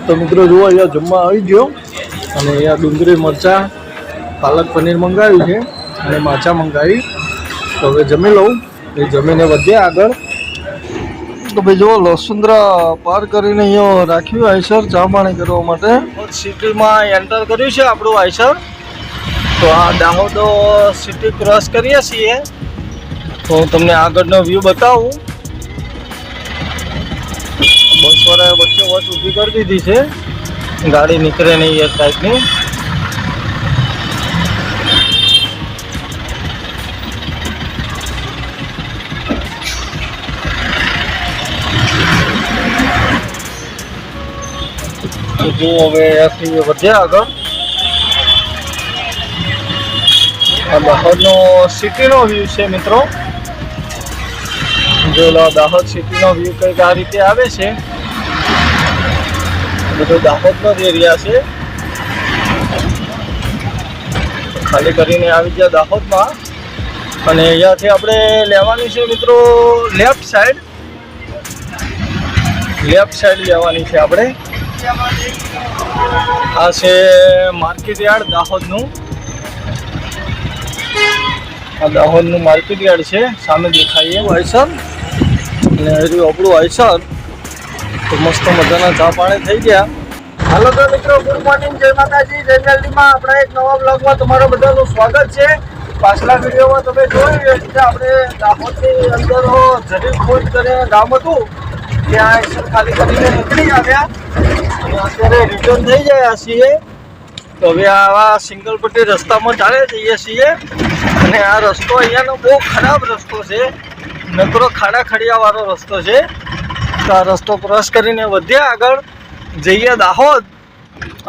તો મિત્રો જુઓ અહીંયા જમવા આવી ગયો અને અહીંયા ડુંગળી મરચાં પાલક પનીર મંગાવ્યું છે અને માછા મંગાવી. તો હવે જમી લઉં એ જમીને વધ્યા આગળ. તો ભાઈ જુઓ વસુંધરા પાર કરીને અહીંયા રાખ્યું આઈસર ચા પાણી કરવા માટે. સિટીમાં એન્ટર કર્યું છે આપણું આઈસર. તો આ દાહોદ સિટી ક્રોસ કરીએ છીએ તો હું તમને આગળનો વ્યૂ બતાવું. બસવાળાએ વચ્ચે વચ ઊભી કરી દીધી છે, ગાડી નીકળે નહીં એ ટાઈપની. જો હવે અહીંયાથી વધ્યા આગળ. આ દાહોદનો સિટીનો વ્યૂ છે મિત્રો. જો દાહોદ સિટીનો વ્યૂ કંઈક આ રીતે આવે છે. બધો દાહોદનો જ એરિયા છે. ખાલી કરીને આવી ગયા દાહોદમાં અને અહીંયાથી આપણે લેવાની છે મિત્રો લેફ્ટ સાઈડ લેવાની છે આપણે. આ છે માર્કેટ યાર્ડ દાહોદનું. આ દાહોદનું માર્કેટ યાર્ડ છે, સામે દેખાઈએ આઈસર. અને હજુ આપણું આઈસર તો મસ્ત મજાના ચા પાણી થઈ ગયા. હાલો તો મિત્રો, ગુડ મોર્નિંગ, જય માતાજી, જય મેલડીમાં. આપણા એક નવા બ્લોગમાં તમારું બધાનું સ્વાગત છે. પાછલા વિડીયોમાં તમે જોયું એ રીતે આપણે દાહોદની અંદર જરીખોજ કરીને ગામ હતું ત્યાં આઈસર ખાલી કરીને નીકળી આવ્યા અને અત્યારે રિટર્ન થઈ ગયા છીએ. તો હવે આવા સિંગલ પટ્ટી રસ્તામાં ચાલે જઈએ છીએ અને આ રસ્તો અહીંયાનો બહુ ખરાબ રસ્તો છે, નકરો ખાડા ખડિયાવાળો રસ્તો છે. તો આ રસ્તો ક્રોસ કરીને વધ્યા આગળ જઈએ દાહોદ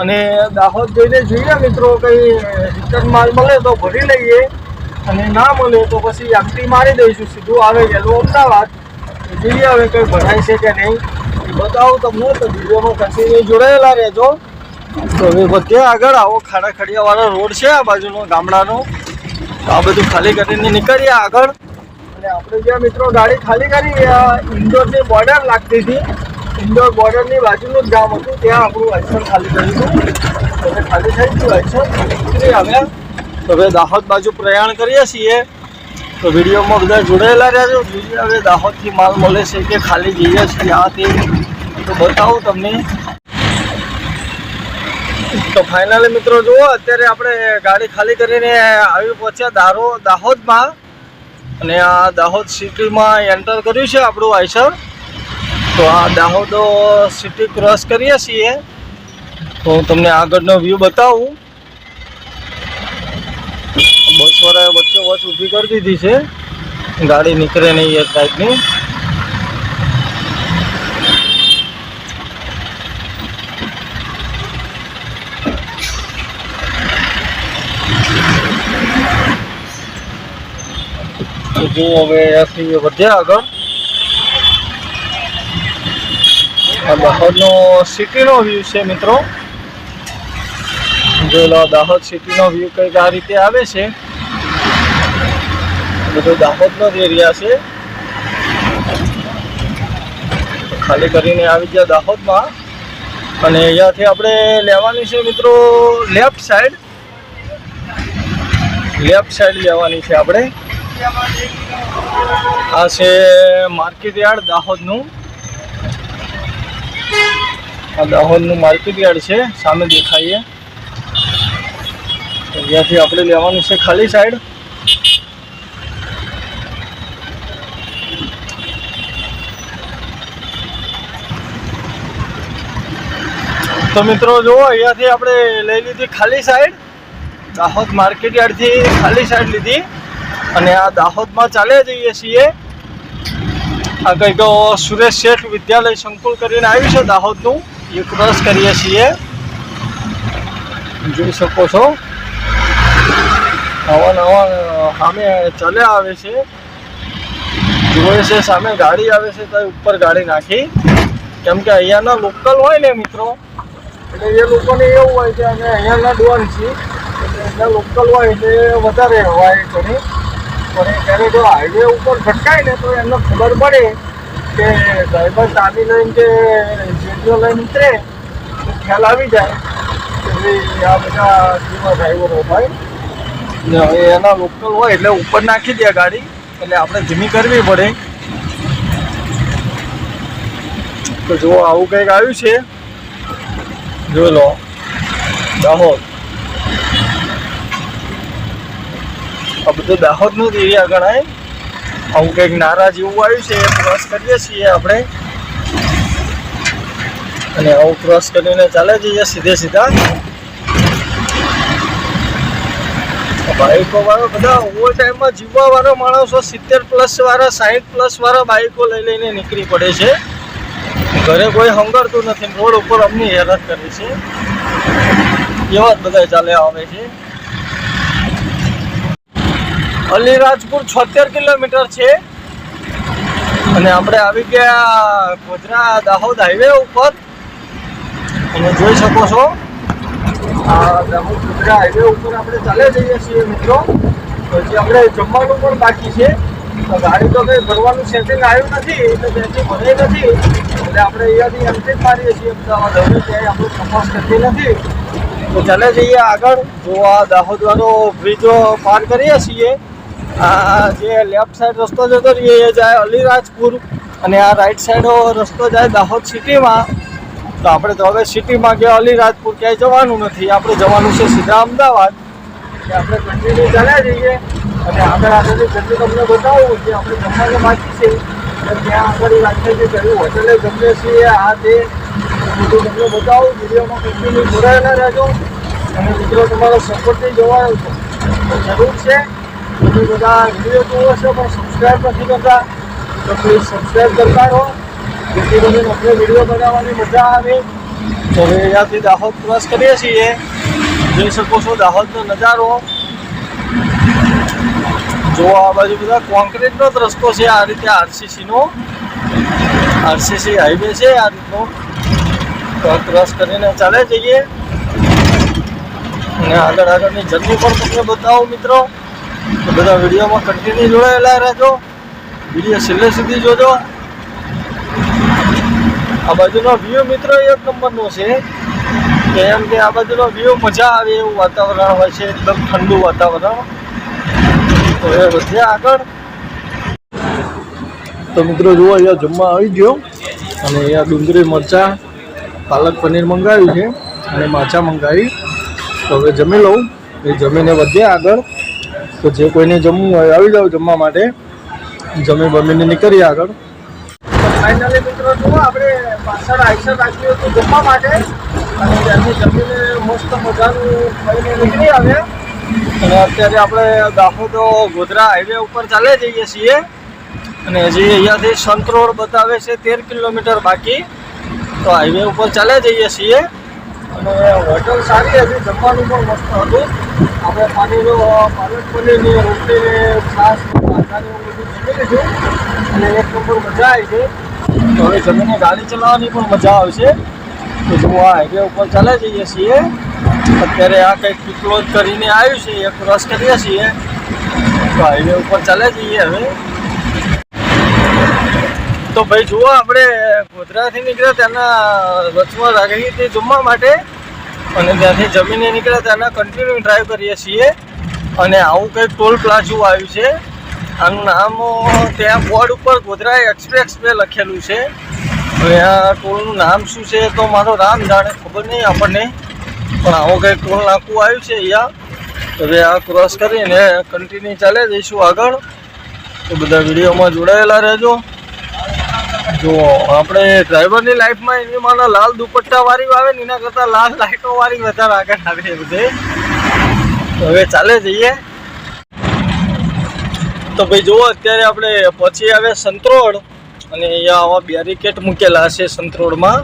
અને દાહોદ જઈને જોઈએ મિત્રો કંઈ રિટર્ન માલ મળે તો ભરી લઈએ અને ના મળે તો પછી એમટી મારી દઈશું, સીધું આવે ગયેલું અમદાવાદ. જોઈએ હવે કંઈ ભરાય છે કે નહીં એ બતાવું તમને. તો વિડીયોમાં કન્ટિન્યુ જોડાયેલા રહેજો. તો હવે વધ્યા આગળ. આવો ખાડા ખડિયાવાળો રોડ છે આ બાજુનો ગામડાનો. તો આ બધું ખાલી કરીને નીકળીએ આગળ. અને આપણે જ્યાં મિત્રો ગાડી ખાલી કરી ઇન્દોરની બોર્ડર લાગતી હતી, ઇન્દોર બોર્ડરની બાજુનું જ ગામ હતું, ત્યાં આપણું આઈસર ખાલી કર્યું. હવે ખાલી થઈ ગયું આઈસર, નીકળી આવ્યા. તો હવે દાહોદ બાજુ પ્રયાણ કરીએ છીએ. તો વિડીયોમાં બધા જોડાયેલા રહેજો. જોઈએ હવે દાહોદથી માલ મળે છે કે ખાલી જઈએ છીએ આ તે તો બતાવું તમને. તો ફાઇનલી મિત્રો જુઓ, અત્યારે આપણે ગાડી ખાલી કરીને આવી પહોંચ્યા દાહોદમાં અને આ દાહોદ સિટીમાં એન્ટર કર્યું છે આપણું આઈસર. તો આ દાહોદ સિટી ક્રોસ કરીએ છીએ તો હું તમને આગળનો વ્યૂ બતાવું. બસવાળાએ વચ્ચે વચ ઊભી કરી દીધી છે, ગાડી નીકળે નહીં એ ટાઈપની. જો હવે અહીંયાથી વધ્યા આગળ. આ દાહોદનો સિટીનો વ્યૂ છે મિત્રો. જો દાહોદ સિટીનો વ્યૂ કંઈક આ રીતે આવે છે. બધો દાહોદનો જ એરિયા છે. ખાલી કરીને આવી ગયા દાહોદમાં અને અહીંયાથી આપણે લેવાની છે મિત્રો લેફ્ટ સાઈડ લેવાની છે આપણે. આ છે માર્કેટ યાર્ડ દાહોદનું. આ દાહોદનું માર્કેટ યાર્ડ છે, સામે દેખાઈએ. અહીંયાથી આપણે લેવાનું છે ખાલી સાઈડ. તો મિત્રો જુઓ, અહીંયાથી આપણે લઈ લીધી ખાલી સાઈડ. દાહોદ માર્કેટ યાર્ડથી ખાલી સાઈડ લીધી અને આ દાહોદમાં ચાલ્યા જઈએ છીએ. આ કંઈક સુરેશ શેઠ વિદ્યાલય સંકુલ કરીને આવ્યું છે દાહોદનું, એ ક્રોસ કરીએ છીએ. જોઈ શકો છો આવા સામે ચાલ્યા આવે છે. જોવે છે સામે ગાડી આવે છે તો ઉપર ગાડી નાખી, કેમ કે અહીંયાના લોકલ હોય ને મિત્રો, એટલે એ લોકોને એવું હોય કે અમે અહીંયાના ડોન છીએ, એટલે એના લોકલ હોય એટલે વધારે હોય ઘણી. પણ ત્યારે જો હાઈવે ઉપર ભટકાય ને તો એમને ખબર પડે કે ડ્રાઈવર ચાવી લઈને કે જેડીઓ લઈને ઉતરે ખ્યાલ આવી જાય કે ભાઈ આ બધા જૂના ડ્રાઈવરો હોય ને હવે એના લોકલ હોય એટલે ઉપર નાખી દે ગાડી, એટલે આપણે ધીમી કરવી પડે. તો જો આવું કંઈક આવ્યું છે, જોઈ લો દાહોદ. આ બધું દાહોદનું જ એરિયા ગણાય. આવું કંઈક નારા જેવું આવ્યું છે, ક્રોસ કરીએ છીએ આપણે અને આવું ક્રોસ કરીને ચાલે જઈએ સીધા. બાઈકો વાળો બધા ઓવર ટાઈમમાં જીવવા વાળા માણસો 70+ વાળા 60+ વાળા બાઈકો લઈને નીકળી પડે છે. ઘરે કોઈ હંગારતું નથી, રોડ ઉપર અમને હેરાન કરે છે. એવા જ બધા ચાલે આવે છે. અલીરાજપુર 76 કિલોમીટર છે અને આપણે આવી ગયા ગોધરા દાહોદ હાઈવે ઉપર. તમે જોઈ શકો છો આ દાહોદ ગોધરા હાઈવે ઉપર આપણે ચાલે જઈએ છીએ મિત્રો. પછી આપણે જમવાનું પણ બાકી છે. તો ગાડી તો કંઈ ભરવાનું સેટિંગ આવ્યું નથી એટલે ત્યાંથી ભરાઈ નથી, એટલે આપણે અહીંયાથી એન્ટ્રી જ મારીએ છીએ અમદાવાદ. હવે ક્યાંય આપણું તપાસ કરતી નથી. તો ચાલે જઈએ આગળ. જો આ દાહોદ વાળો બ્રિજ પાર કરીએ છીએ. આ જે લેફ્ટ સાઈડ રસ્તો જતો રહીએ એ જાય અલીરાજપુર અને આ રાઈટ સાઈડ રસ્તો જાય દાહોદ સિટીમાં. તો આપણે તો હવે સિટીમાં કે અલીરાજપુર ક્યાંય જવાનું નથી, આપણે જવાનું છે સીધા અમદાવાદ. એટલે આપણે કન્ટિન્યુ ચાલ્યા જઈએ અને આગળ જલ્દી તમને બતાવું કે આપણે જમવાનું બાકી છે. ત્યાં આગળ રાખીએ છીએ કયું હોટલે જમીએ છીએ, આ તે બધું તમને બતાવું. વિડીયોમાં કન્ટિન્યુ જોડાયેલા રહેજો અને મિત્રો તમારો સપોર્ટથી જોવાનો જરૂર છે. બધું બધા વિડીયો જોવો છે પણ સબસ્ક્રાઈબ નથી કરતા, તો પ્લીઝ સબસ્ક્રાઈબ કરતા રહો જેથી કરીને અમને વિડીયો બનાવવાની મજા આવે. તો હવે અહીંયાથી દાહોદ ક્રોસ કરીએ છીએ. જોઈ શકો છો દાહોદનો નજારો. જો આ બાજુ બધા કોન્ક્રીટનો જ રસ્તો છે. આ રીતે આરસીસીનો હાઈવે છે આ રીતનો. તો ક્રોસ કરીને ચાલે જઈએ અને આગળની જર્ની પણ તમને બતાવો મિત્રો. તો બધા વિડીયોમાં કન્ટિન્યુ જોડાયેલા રહેજો. વિડીયો છેલ્લે સુધી જોજો. આ બાજુનો વ્યૂ મિત્રો એક નંબરનો છે. કેમ કે આ બાજુનો વ્યૂ મજા આવે એવું વાતાવરણ હોય છે, એકદમ ઠંડુ વાતાવરણ. તો એ વધ્યા આગળ. તો મિત્રો જુઓ અહીંયા જમવા આવી ગયો અને અહીંયા ડુંગળી મરચાં પાલક પનીર મંગાવ્યું છે અને માછા મંગાવી. તો હવે જમી લઉં. એ જમીને વધ્યા આગળ. તો જે કોઈને જમવું હોય આવી જાવ જમવા માટે. જમી બમીને નીકળીએ આગળ. ફાઇનલી મિત્રો જુઓ આપણે પાછળ આઈસર રાખ્યું હતું જમવા માટે અને ત્યાંથી જમીને મસ્ત મજાનું ખાઈને નીકળી આવ્યા. અને અત્યારે આપણે દાહોદ ગોધરા હાઈવે ઉપર ચાલે જઈએ છીએ અને હજી અહીંયાથી સંત રોડ બતાવે છે 13 કિલોમીટર બાકી. તો હાઈવે ઉપર ચાલે જઈએ છીએ અને હોટલ સારી હતી, જમવાનું પણ મસ્ત હતું. આપણે પાલક પનીરની રોટલીને છાશ માથાને એવું બધું જમી લીધું અને એક નંબર મજા આવી છે. તો હવે જમીને ગાડી ચલાવવાની પણ મજા આવશે. તો જો આ હાઈવે ઉપર ચાલે જઈએ છીએ. અત્યારે આ કંઈક ક્લોઝ કરીને આવ્યું છે, એ ક્રોસ કરીએ છીએ. તો હાઈવે ઉપર ચાલે જઈએ હવે. તો ભાઈ જુઓ આપણે ગોધરાથી નીકળ્યા ત્યાંના વચમાં રાખી હતી જમવા માટે અને ત્યાંથી જમીને નીકળ્યા ત્યાંના કન્ટિન્યુ ડ્રાઈવ કરીએ છીએ. અને આવું કંઈક ટોલ પ્લાઝું આવ્યું છે. આનું નામ ત્યાં બોર્ડ ઉપર ગોધરા એક્સપ્રેસ વે લખેલું છે. હવે આ ટોલનું નામ શું છે તો મારો રામ જાણે, ખબર નહીં આપણને. પણ આવું કંઈક ટોલ નાકું આવ્યું છે અહીંયા. હવે આ ક્રોસ કરીને કન્ટિન્યુ ચાલે જઈશું આગળ. તો બધા વિડીયોમાં જોડાયેલા રહેજો. જો આપણે ડ્રાઈવરની લાઈફમાં એની માનો લાલ દુપટ્ટા વાળી આવે ને એના કરતાં લાલ લાઈટો વાળી વધારે આગળ આવે બધે. હવે ચાલે જઈએ. તો ભાઈ જુઓ અત્યારે આપણે પહોંચી આવે સંતરોડ અને અહીંયા આવા બેરિકેડ મૂકેલા છે સંતરોડમાં.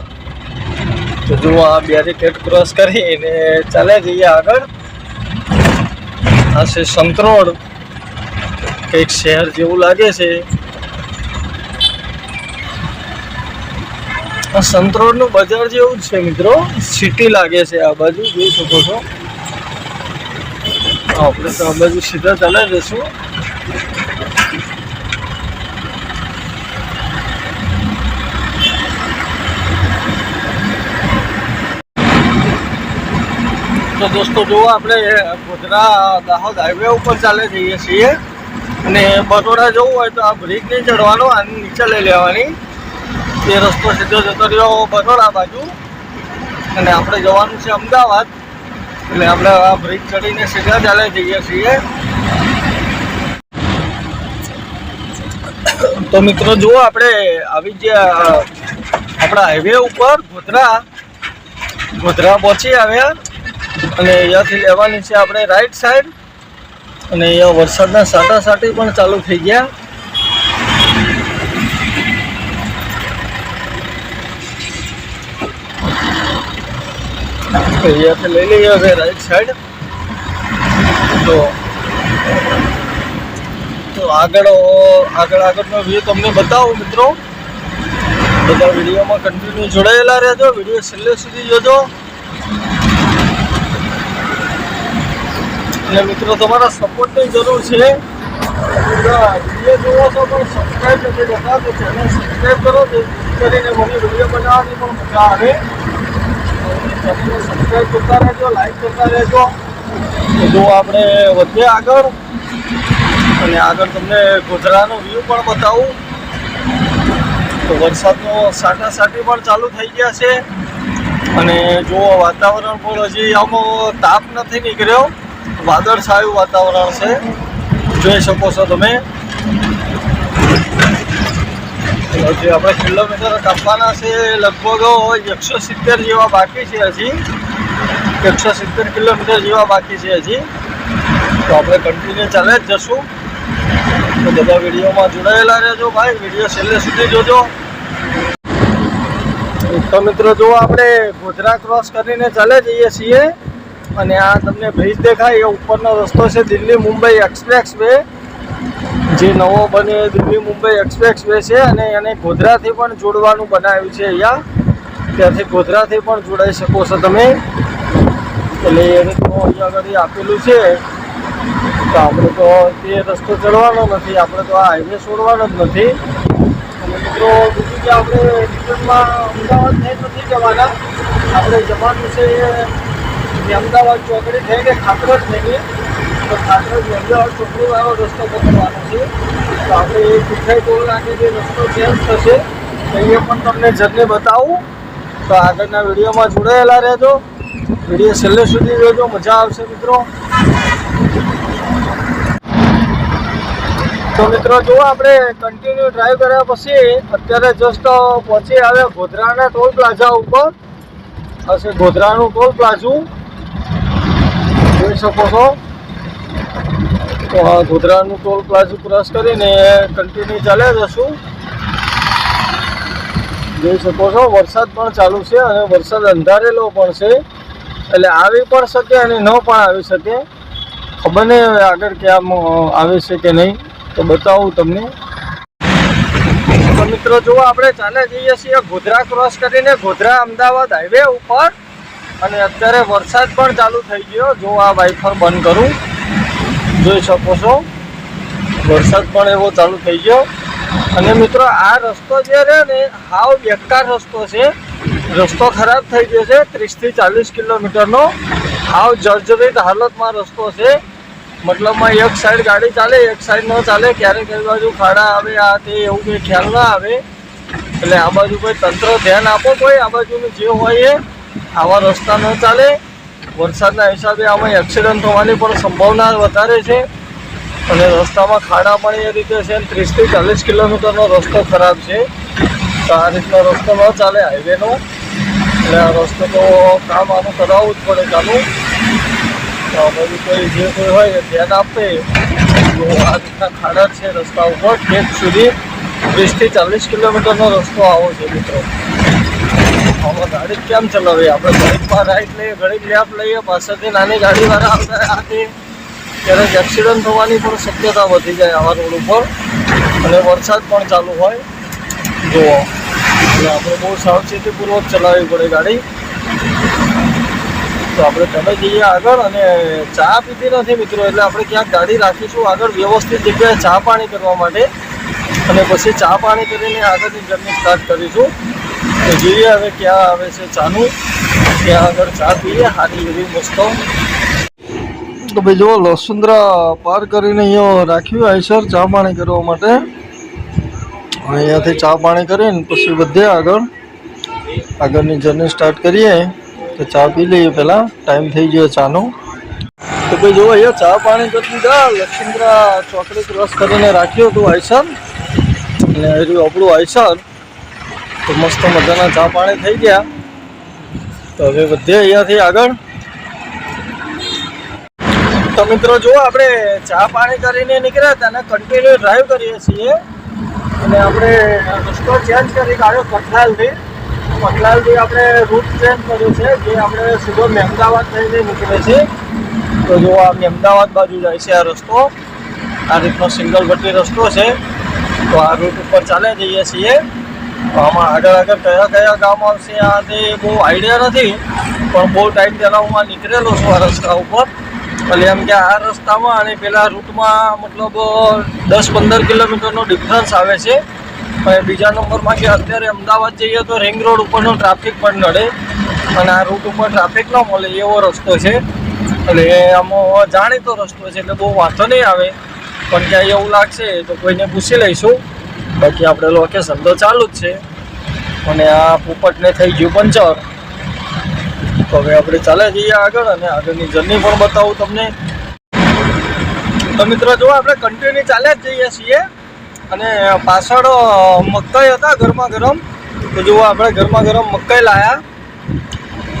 તો જુઓ આ બેરિકેડ ક્રોસ કરીને ચાલે જઈએ આગળ. આ છે સંતરોડ, કંઈક શહેર જેવું લાગે છે. આ સંતરોડનું બજાર જેવું જ છે મિત્રો, સિટી લાગે છે. આ બાજુ જોઈ શકો છો. આપણે તો આ બાજુ સીધા ચાલે જઈશું. તો દોસ્તો જુઓ, આપણે ગોધરા દાહોદ હાઈવે ઉપર ચાલે જઈએ છીએ અને બરોડા જવું હોય તો આ બ્રિજ નહીં ચડવાનો, આની નીચે લઈ લેવાની. તે રસ્તો સીધો જતો રહ્યો બરોડા બાજુ અને આપણે જવાનું છે અમદાવાદ. એટલે આપણે આ બ્રિજ ચડીને સીધા ચાલે જઈએ છીએ. તો મિત્રો જુઓ, આપણે આવી ગયા આપણા હાઈવે ઉપર ગોધરા પહોંચી આવ્યા અને અહીંયાથી લેવાની છે આપણે રાઈટ સાઈડ. અને અહીંયા વરસાદના સાટાસાટી પણ ચાલુ થઈ ગયા. અહીંયાથી લઈ લઈએ હવે રાઈટ સાઈડ. તો આગળનો વ્યૂ તમને બતાવું મિત્રો. બધા વિડીયોમાં કન્ટિન્યુ જોડાયેલા રહેજો, વિડીયો છેલ્લે સુધી જોજો. એટલે મિત્રો તમારા સપોર્ટની જરૂર છે. વિડીયો જોવો છો પણ સબસ્ક્રાઈબ નથી કરતા તો ચેનલ સબસ્ક્રાઈબ કરો, જેથી કરીને મને વિડીયો બનાવવાની પણ મજા આવે. ચેનલને સબસ્ક્રાઈબ કરતા રહેજો, લાઈક કરતા રહેજો. જો આપણે વધીએ આગળ અને આગળ તમને ગોધરાનો વ્યૂ પણ બતાવું. તો વરસાદનો સાટાસાટી પણ ચાલુ થઈ ગયા છે અને જો વાતાવરણ પણ હજી આમાં તાપ નથી નીકળ્યો, વાદળછાયું વાતાવરણ છે, જોઈ શકો છો તમે. હજી આપણે કિલોમીટર કાપવાના છે, લગભગ 170 જેવા બાકી છે હજી. 170 કિલોમીટર જેવા બાકી છે હજી. તો આપણે કન્ટિન્યુ ચાલે જ જશું. તો બધા વિડીયોમાં જોડાયેલા રહેજો ભાઈ, વિડીયો છેલ્લે સુધી જોજો. તો મિત્રો જુઓ, આપણે ગોધરા ક્રોસ કરીને ચાલે જઈએ છીએ અને આ તમને બ્રિજ દેખાય એ ઉપરનો રસ્તો છે દિલ્હી મુંબઈ એક્સપ્રેસ વે. જે નવો બને દિલ્હી મુંબઈ એક્સપ્રેસ વે છે અને એને ગોધરાથી પણ જોડવાનું બનાવ્યું છે અહીંયા. ત્યાંથી ગોધરાથી પણ જોડાઈ શકો છો તમે. એટલે એ રીતનું અહીંયા આગળ આપેલું છે. તો આપણે તો તે રસ્તો ચડવાનો નથી, આપણે તો આ હાઈવે છોડવાનો જ નથી. અને મિત્રો બીજું કે આપણે રિટર્નમાં અમદાવાદ થઈ નથી જવાના, આપણે જવાનું છે અમદાવાદ ચોકડી થઈને ખાતરજ થઈને. તો ખાતરજ અમદાવાદ ચોકડીવાળો રસ્તો પકડવાનો છે. તો આપણે એ મીઠાઈ ટોલ નાખે જે રસ્તો ચેન્જ થશે તો એ પણ તમને જર્ની બતાવું. તો આગળના વિડીયોમાં જોડાયેલા રહેજો, વિડીયો છેલ્લે સુધી જોજો, મજા આવશે મિત્રો. તો મિત્રો જુઓ, આપણે કન્ટિન્યુ ડ્રાઈવ કર્યા પછી અત્યારે જસ્ટ પહોંચી આવ્યા ગોધરાના ટોલ પ્લાઝા ઉપર. હશે ગોધરાનું ટોલ પ્લાઝું, જોઈ શકો છો. તો આ ગોધરાનું ટોલ પ્લાઝું ક્રોસ કરીને કન્ટિન્યુ ચાલ્યા જશું. જોઈ શકો છો વરસાદ પણ ચાલુ છે અને વરસાદ અંધારેલો પણ છે, એટલે આવી પણ શકે અને ન પણ આવી શકે. ખબર નહીં હવે આગળ ક્યાં આવે છે કે નહીં, તો બતાવું તમને. તો મિત્રો જુઓ, આપણે ચાલે જઈએ છીએ ગોધરા ક્રોસ કરીને ગોધરા અમદાવાદ હાઈવે ઉપર અને અત્યારે વરસાદ પણ ચાલુ થઈ ગયો. જો આ વાઇફર બંધ કરું, જોઈ શકો છો વરસાદ પણ એવો ચાલુ થઈ ગયો. અને મિત્રો આ રસ્તો જે રહે ને હાવ બેકાર રસ્તો છે. રસ્તો ખરાબ થઈ ગયો છે, 30 થી 40 કિલોમીટરનો હાવ જર્જરિત હાલતમાં રસ્તો છે. મતલબમાં એક સાઈડ ગાડી ચાલે, એક સાઈડ ન ચાલે, ક્યારેક એ બાજુ ખાડા આવે, આ તે એવું કંઈ ખ્યાલ ના આવે. એટલે આ બાજુ કોઈ તંત્ર ધ્યાન આપો, કોઈ આ બાજુનું જે હોય એ. આવા રસ્તા ન ચાલે. વરસાદના હિસાબે આમાં એક્સિડન્ટ થવાની પણ સંભાવના વધારે છે અને રસ્તામાં ખાડા પણ એ રીતે છે. 30 થી 40 કિલોમીટરનો રસ્તો ખરાબ છે. તો આ રીતનો રસ્તો ન ચાલે હાઈવેનો. એટલે આ રસ્તો તો કામ આનું કરાવવું જ પડે ચાલુ. તો બધું કોઈ જે કોઈ હોય ધ્યાન આપે. આ રીતના ખાડા છે રસ્તા ઉપર, ઠેક સુધી 30 થી 40 કિલોમીટરનો રસ્તો આવો છે મિત્રો. આમાં ગાડી કેમ ચલાવીએ આપણે? ઘડીકમાં રાઈટ લઈએ, ઘડીક લેફ્ટ લઈએ, પાછળથી નાની ગાડીવાળા આવતા આથી ક્યારેક એક્સિડન્ટ થવાની પણ શક્યતા વધી જાય આવા રોડ ઉપર અને વરસાદ પણ ચાલુ હોય. જુઓ, એટલે આપણે બહુ સાવચેતીપૂર્વક ચલાવવી પડે ગાડી. તો આપણે તમે જઈએ આગળ અને ચા પીધી નથી મિત્રો, એટલે આપણે ક્યાંક ગાડી રાખીશું આગળ વ્યવસ્થિત જગ્યાએ ચા પાણી કરવા માટે અને પછી ચા પાણી કરીને આગળની જર્ની સ્ટાર્ટ કરીશું. તો જોઈએ હવે ક્યાં આવે છે ચાનું, ત્યાં આગળ ચા પીએ સારી એવી મસ્ત. તો ભાઈ જો લસુંદરા પાર કરીને અહીંયા રાખ્યું આઈસર ચા પાણી કરવા માટે. અહીંયાથી ચા પાણી કરીને પછી વધે આગળની જર્ની સ્ટાર્ટ કરીએ. તો ચા પી લઈએ પહેલાં, ટાઈમ થઈ ગયો ચાનો. તો ભાઈ જો અહીંયા ચા પાણી કરી દીધા, લસુંદરા ચોકડી ક્રોસ કરીને રાખ્યું હતું આઈસર, અને હજુ આપણું આઈસર. તો મસ્ત મજાના ચા પાણી થઈ ગયા. તો હવે વધે અહીંયાથી આગળ. તો મિત્રો જો આપણે ચા પાણી કરીને નીકળ્યા હતા અને કન્ટિન્યુ ડ્રાઈવ કરીએ છીએ. અને આપણે રસ્તો ચેન્જ કરી કાઢ્યો પટલાલથી આપણે રૂટ ચેન્જ કર્યો છે, જે આપણે સીધો મહેમદાવાદ થઈને નીકળે છે. તો જો આ મહેમદાવાદ બાજુ જાય છે આ રસ્તો, આ રીતનો સિંગલ પટ્ટી રસ્તો છે. તો આ રૂટ ઉપર ચાલે જઈએ છીએ. આમાં આગળ કયા ગામ આવશે આ તે બહુ આઈડિયા નથી, પણ બહુ ટાઈમ પહેલાં હું નીકળેલો છું આ રસ્તા ઉપર. એટલે એમ કે આ રસ્તામાં અને પેલા રૂટમાં મતલબ 10-15 કિલોમીટરનો ડિફરન્સ આવે છે. અને બીજા નંબરમાં કે અત્યારે અમદાવાદ જઈએ તો રિંગ રોડ ઉપરનો ટ્રાફિક પણ નડે, અને આ રૂટ ઉપર ટ્રાફિક ન મળે એવો રસ્તો છે. એટલે આમાં જાણીતો રસ્તો છે, એટલે બહુ વાંધો નહીં આવે. પણ ક્યાંય એવું લાગશે તો કોઈને પૂછી લઈશું. બાકી આપણે લોકેશન તો ચાલુ જ છે. અને આ પોપટને થઈ ગયું પંચર. તો હવે આપણે ચાલે જઈએ આગળ, અને આગળની જર્ની પણ બતાવું તમને. તો મિત્રો જો આપણે કન્ટિન્યુ ચાલ્યા જ જઈએ છીએ. અને પાછળ મકાઈ હતા ગરમા ગરમ. તો જુઓ આપણે ગરમા ગરમ મકાઈ લાયા.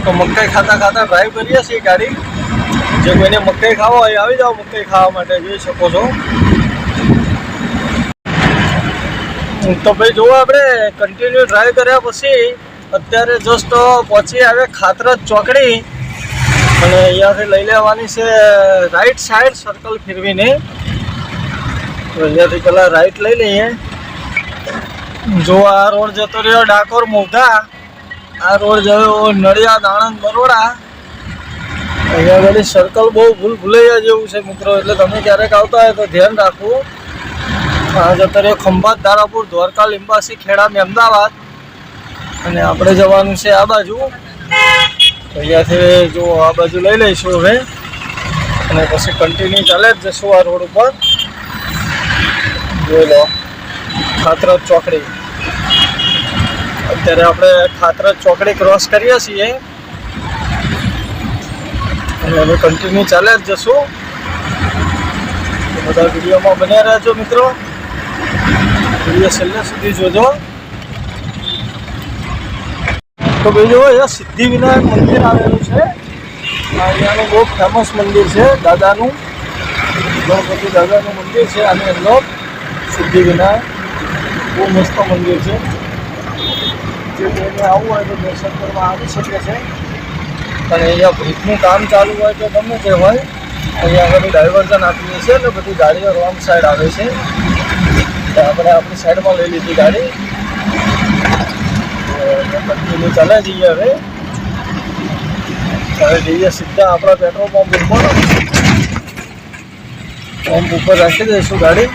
તો મકાઈ ખાતા ડ્રાઈવ કરીએ છીએ ગાડી. જે કોઈને મકાઈ ખાવા હોય આવી જાઓ મકાઈ ખાવા માટે, જોઈ શકો છો. તો ભાઈ જુઓ આપણે કન્ટિન્યુ ડ્રાઈવ કર્યા પછી અત્યારે જસ્ટ પહોંચી આવે ખાતરજ ચોકડી. અને અહીંયાથી લઈ લેવાની છે રાઈટ સાઈડ સર્કલ ફેરવીને. તો અહીંયાથી પહેલાં રાઈટ લઈ લઈએ. જો આ રોડ જતો રહ્યો ડાકોર મોઢા, આ રોડ જયો નડિયાદ આણંદ બરોડા. અહીંયા આગળ સર્કલ બહુ ભૂલૈયા જેવું છે મિત્રો, એટલે તમે ક્યારેક આવતા હોય તો ધ્યાન રાખવું. આ જતો રહ્યો ખંભાત ધારાપુર દ્વારકા લીંબાસી ખેડા અમદાવાદ. અને આપણે જવાનું છે આ બાજુ. અહીંયાથી જો આ બાજુ લઈ લઈશું હવે, અને પછી કન્ટિન્યુ ચાલે જ જશું આ રોડ ઉપર. જોઈ લો ખાતરજ ચોકડી. અત્યારે આપણે ખાતરજ ચોકડી ક્રોસ કરીએ છીએ, અને હવે કન્ટિન્યુ ચાલે જ જશું. બધા વિડીયોમાં બન્યા રહેજો મિત્રો, વિડીયો છેલ્લે સુધી જોજો. તો ભાઈ જો અહીંયા સિદ્ધિવિનાયક મંદિર આવેલું છે. અહીંયાનું બહુ ફેમસ મંદિર છે, દાદાનું ગણપતિ દાદાનું મંદિર છે. આની અંદર સિદ્ધિવિનાયક બહુ મસ્ત મંદિર છે. જે કોઈને આવવું હોય તો દર્શન કરવા આવી શકે છે. અને અહીંયા બ્રિજનું કામ ચાલુ હોય તો ગમે તે હોય, અહીંયા આગળ ડાયવર્ઝન આપીએ છીએ. એટલે બધી ગાડીઓ રોંગ સાઈડ આવે છે. આપણે આપણી સાઈડમાં લઈ લીધી ગાડી. કન્ટિન્યુ ચાલે જઈએ હવે જઈએ સીધા આપણા પેટ્રોલ પંપ ઉપર રાખી દઈશું ગાડી.